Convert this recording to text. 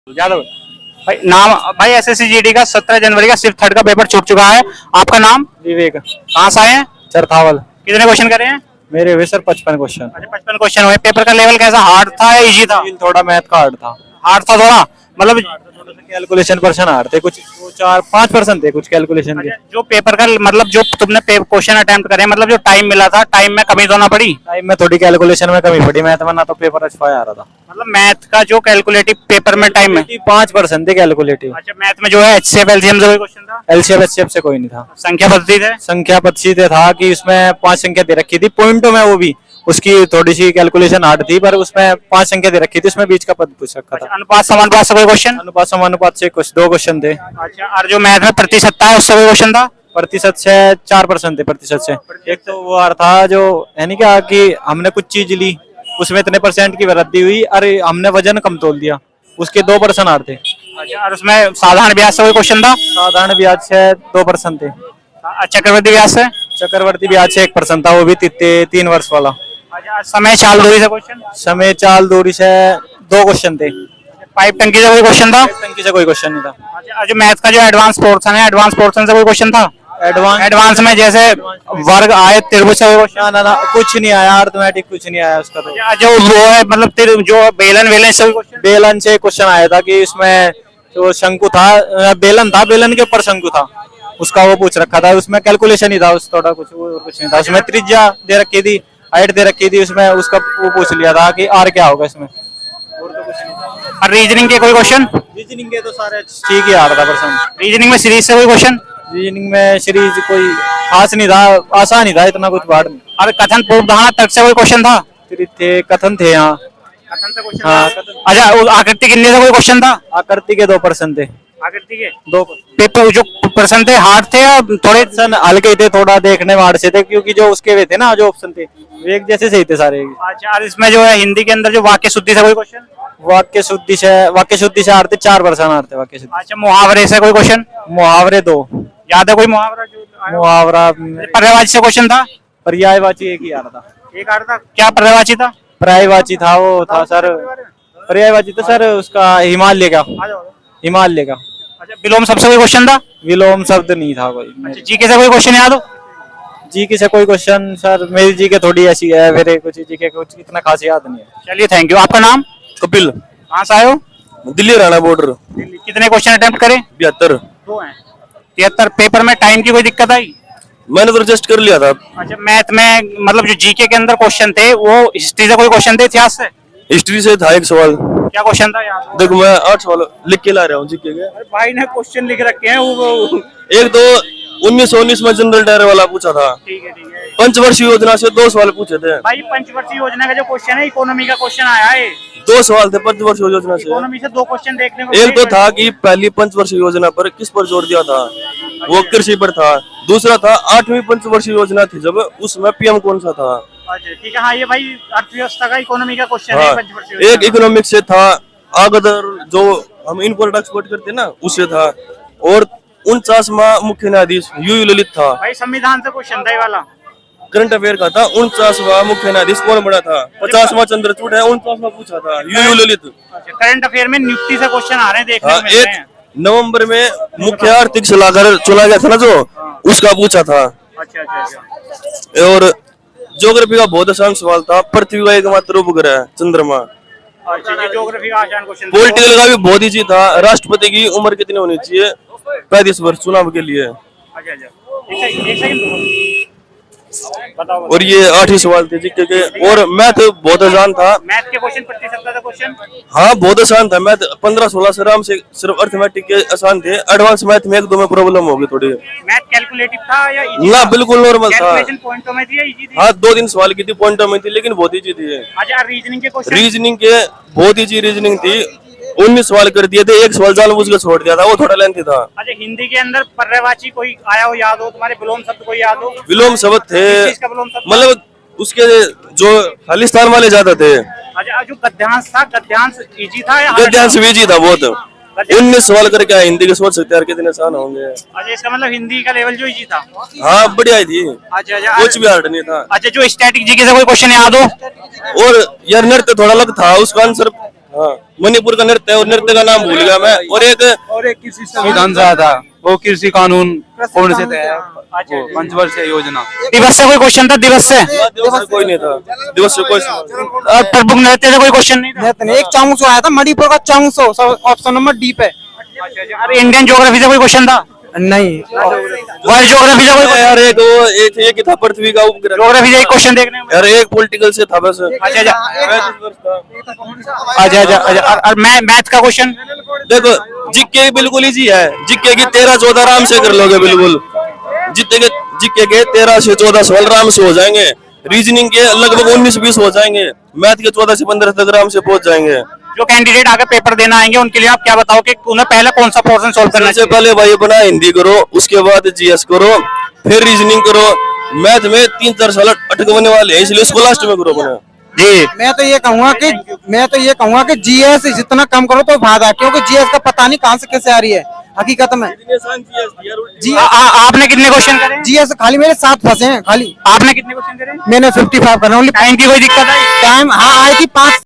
यादव भाई नाम भाई एसएससी जीडी का 17 जनवरी का सिर्फ थर्ड का पेपर छूट चुका है। आपका नाम? विवेक कहाँ से आए हैं? चरथावल। कितने क्वेश्चन करे हैं? मेरे हुए सर 55 क्वेश्चन। अच्छा 55 क्वेश्चन हुए। पेपर का लेवल कैसा, हार्ड था या इजी था? थोड़ा मैथ का हार्ड था। हार्ड था थोड़ा, मतलब कैलकुलेशन पर्सन हार्ड थे, कुछ 2 4 5% थे कुछ कैलकुलेशन के। जो पेपर का मतलब जो तुमने क्वेश्चन अटेम्प्ट करे, मतलब जो टाइम मिला था, टाइम में कमी तो ना पड़ी? टाइम में थोड़ी कैलकुलेशन में कमी पड़ी, मैथ में ना तो पेपर अच्छा आ रहा था। मतलब मैथ का जो कैलकुलेटिव पेपर में टाइम में 5% थे कैलकुलेटिव। अच्छा मैथ में जो है एचसीएफ एलसीएम से कोई क्वेश्चन था? एलसीएम एचसीएफ से कोई नहीं था। संख्या पद्धति थे? संख्या पद्धति से था कि उसमें 5 संख्या दे रखी थी पॉइंटों में, वो भी उसकी थोड़ी सी कैलकुलेशन हार्ड थी, पर उसमें 5 संख्या दे रखी थी, उसमें बीच का पद पूछ रखा था। अनुपात समानुपात से कोई क्वेश्चन? अनुपात समानुपात से कुछ 2 क्वेश्चन थे। अच्छा और जो मैथ में प्रतिशतता है उससे कोई क्वेश्चन था? प्रतिशत से 4% थे। प्रतिशत से एक तो वो आ रहा था जो है नहीं क्या कि हमने कुछ चीज ली, उसमें इतने % की वृद्धि हुई, अरे हमने वजन कम तोल दिया, उसके 2% आ रहे थे। अच्छा और उसमें साधारण ब्याज से कोई क्वेश्चन था? साधारण ब्याज से 2% थे। चक्रवृद्धि ब्याज से? चक्रवर्ती ब्याज से 1% था, वो भी 3 वर्ष वाला। अच्छा समय चाल दूरी से क्वेश्चन? समय चाल दूरी से 2 क्वेश्चन थे। पाइप टंकी से कोई क्वेश्चन था? टंकी से कोई क्वेश्चन नहीं था। अच्छा जो मैथ का जो एडवांस पोर्शन है, एडवांस पोर्शन से कोई क्वेश्चन था? एडवांस में जैसे वर्ग आए, त्रिभुज से कोई क्वेश्चन? ना कुछ नहीं आया, अर्थमेटिक कुछ नहीं आया उसका। तो जो वो है मतलब जो बेलन वेलन से कोई क्वेश्चन? बेलन से क्वेश्चन आया था कि इसमें जो शंकु था, बेलन था, बेलन के ऊपर शंकु था, उसका वो पूछ रखा था। उसमें कैलकुलेशन ही था, उस थोड़ा कुछ नहीं था। उसमें त्रिज्या दे रखी थी, हाइट दे रखी थी, उसमें उसका वो पूछ लिया था कि आर क्या होगा इसमें, और तो कुछ नहीं था। और रीजनिंग के कोई क्वेश्चन? रीजनिंग के तो सारे ठीक ही आ रहा था पर्सन। रीजनिंग में सीरीज से कोई क्वेश्चन? रीजनिंग में सीरीज कोई खास नहीं था, आसान ही था, इतना कुछ बाढ़ नहीं। और कथन पूर्वधारणा तर्क से कोई क्वेश्चन था? थे, कथन थे। हाँ कथन से क्वेश्चन? हाँ। अच्छा आकृति गिनने से कोई क्वेश्चन था? आकृति के 2% थे। आकृति के 2 पेपर जो पर्सन थे हार्ड थे या थोड़े? ऑप्शन हल्के थे, थोड़ा देखने में हार्ड से थे, क्योंकि जो उसके वे थे ना, जो ऑप्शन थे वे एक जैसे सही थे सारे। अच्छा और इसमें जो है हिंदी के अंदर जो वाक्य शुद्धि से कोई क्वेश्चन? वाक्य शुद्धि से हार थे, 4% हार थे वाक्य शुद्धि। अच्छा मुहावरे से कोई क्वेश्चन? मुहावरे 2। याद है कोई मुहावरा जो आया? मुहावरा पर्यायवाची से क्वेश्चन था? पर्यायवाची एक ही आ रहा था। एक आ रहा था, क्या पर्यायवाची था? पर्यायवाची था, वो था सर, पर्यायवाची तो सर उसका हिमालय का। हिमालय का। अच्छा विलोम शब्द से कोई क्वेश्चन था? विलोम शब्द नहीं था कोई। अच्छा जीके से कोई क्वेश्चन याद हो? जीके से कोई क्वेश्चन सर, मेरी जीके थोड़ी ऐसी है, मेरे कुछ जीके कुछ इतना खास याद नहीं है। चलिए थैंक यू। आपका नाम? कपिल। कहाँ से आए हो? दिल्ली हरियाणा बॉर्डर। कितने क्वेश्चन अटेम्प्ट करे? 72। 2 हैं। 73 पेपर में टाइम की कोई दिक्कत आई? मैंने तो एडजस्ट कर लिया था। अच्छा मैथ में मतलब जो जीके के अंदर क्वेश्चन थे वो हिस्ट्री से कोई क्वेश्चन थे, इतिहास से? हिस्ट्री से था एक सवाल। क्या क्वेश्चन था याद? देखो मैं 8 सवाल लिख के ला रहा हूँ जीके के। अरे भाई ने क्वेश्चन लिख रखे हैं वो। एक तो 1919 में जनरल डायर वाला पूछा था। ठीक है। पंचवर्षीय योजना से 2 सवाल पूछे थे। भाई पंचवर्षीय योजना का जो क्वेश्चन है इकोनॉमी का क्वेश्चन आया है। 2 सवाल थे पंचवर्षीय योजना से। इकोनॉमी से 2 क्वेश्चन देखने को एक तो था कि पहली पंचवर्षीय योजना पर किस पर जोर दिया था, वो कृषि पर था। दूसरा था 8वीं पंचवर्षीय योजना थी जब, उसमें पीएम कौन सा था। अच्छा ठीक है। हाँ ये भाई अर्थव्यवस्था का इकोनॉमी का क्वेश्चन हाँ, है पंचवर्षीय एक इकोनॉमिक्स से था, आगदर जो हम इम्पोर्ट एक्सपोर्ट करते हैं ना उससे था, और 49वां मुख्य न्यायाधीश यूयू ललित था। भाई संविधान से क्वेश्चन था ये वाला। करंट अफेयर का था। 49वां मुख्य न्यायाधीश कौन बना था? 50वां चंद्रचूड़ है, 49वां पूछा था यूयू ललित। अच्छा करंट अफेयर में नियुक्ति से क्वेश्चन आ रहे हैं देखने हाँ, को मिल रहे 1 हैं। नवंबर में मुख्य आर्थिक सलाहकार चुना गया था ना जो, उसका पूछा था। अच्छा। और ज्योग्राफी का बहुत आसान सवाल था, पृथ्वी का एकमात्र उपग्रह है चंद्रमा। अच्छा ये ज्योग्राफी का आसान क्वेश्चन। पॉलिटिकल का भी बहुत इजी था, राष्ट्रपति की उम्र कितनी होनी चाहिए 35 वर्ष चुनाव के लिए। अच्छा एक सेकंड बताओ। और ये 8 ही सवाल थे जीके के। और मैथ बहुत आसान था। मैथ के क्वेश्चन प्रतिशतता का क्वेश्चन? हाँ बहुत आसान था मैथ। 15-16 से आराम से, सिर्फ अर्थमेटिक के आसान थे। एडवांस मैथ में 1-2 में प्रॉब्लम होगी थोड़ी। मैथ कैलकुलेटिव था या इजी? ना बिल्कुल नॉर्मल था। कैलकुलेशन पॉइंटों में थी या इजी थी? हाँ 2-3 सवाल की थी, पॉइंटों में थी, लेकिन बहुत इजी थी। अच्छा रीजनिंग के क्वेश्चन? रीजनिंग के बहुत इजी रीजनिंग थी। 19 सवाल कर दिए थे, 1 सवाल जानबूझ के छोड़ दिया था, वो थोड़ा लेंथी था। अच्छा हिंदी के अंदर पर्यायवाची कोई आया हो याद हो तुम्हारे? विलोम शब्द कोई याद हो? विलोम शब्द थे, किस चीज का विलोम शब्द? मतलब उसके जो खालिस्तान वाले ज्यादा थे। अच्छा जो गद्यांश था, गद्यांश इजी था या गद्यांश इजी था बहुत। 19 सवाल करके आए हिंदी के, सोच सकते हैं यार कितने आसान होंगे। अच्छा, इसका मतलब हिंदी का लेवल जो इजी था। हाँ बढ़िया ही थी, अच्छा अच्छा कुछ भी हार्ड नहीं था। अच्छा, जो स्टैटिक जीके से कोई क्वेश्चन याद हो? और यार नृत्य थोड़ा अलग था, उसका आंसर हाँ मणिपुर का नृत्य है और नृत्य का नाम भूल गया मैं। और एक संविधान से आता, वो कृषि कानून कौन से थे, वो पंचवर्षीय योजना। दिवस से कोई क्वेश्चन था? दिवस से दिवस से कोई नहीं था, दिवस से कोई और प्रमुख नृत्य से कोई क्वेश्चन नहीं था? एक चांगसो आया था, मणिपुर का चांगसो, ऑप्शन नंबर डी पे। अरे इंडियन ज्योग्राफी से कोई क्वेश्चन था? नहीं, वर्ल्ड ज्योग्राफी से कोई? यार एक वो एक ही था पृथ्वी का उपग्रह। ज्योग्राफी से एक क्वेश्चन देखने में। यार एक पॉलिटिकल से था बस। अच्छा अच्छा अच्छा अच्छा अच्छा, और मैथ का क्वेश्चन? देखो जीके बिल्कुल इजी है, जीके की 13-14 आराम से कर लोगे बिल्कुल। जीके के 13 से 14 सवाल आराम से हो जाएंगे, रीजनिंग के लगभग 19-20 हो जाएंगे, मैथ के 14 से 15 तक आराम से पहुंच जाएंगे। जो कैंडिडेट आगे पेपर देना आएंगे उनके लिए आप क्या बताओ कि उन्हें पहले कौन सा पोर्शन सॉल्व करना सबसे पहले भाई अपना हिंदी करो, उसके बाद जीएस करो, फिर रीजनिंग करो। मैथ में 3-4 साल अटकने वाले हैं, इसलिए उसको लास्ट में करो अपना। जी, मैं तो ये कहूंगा कि जीएस जितना कम करो तो फायदा, क्योंकि जीएस का पता नहीं कहां से कैसे आ रही है हकीकत में। आपने कितने क्वेश्चन करे? जीएस खाली मेरे 7 फंसे हैं खाली। आपने कितने क्वेश्चन करे? मैंने 55 करना। टाइम की कोई दिक्कत आई? टाइम हाँ आई थी 5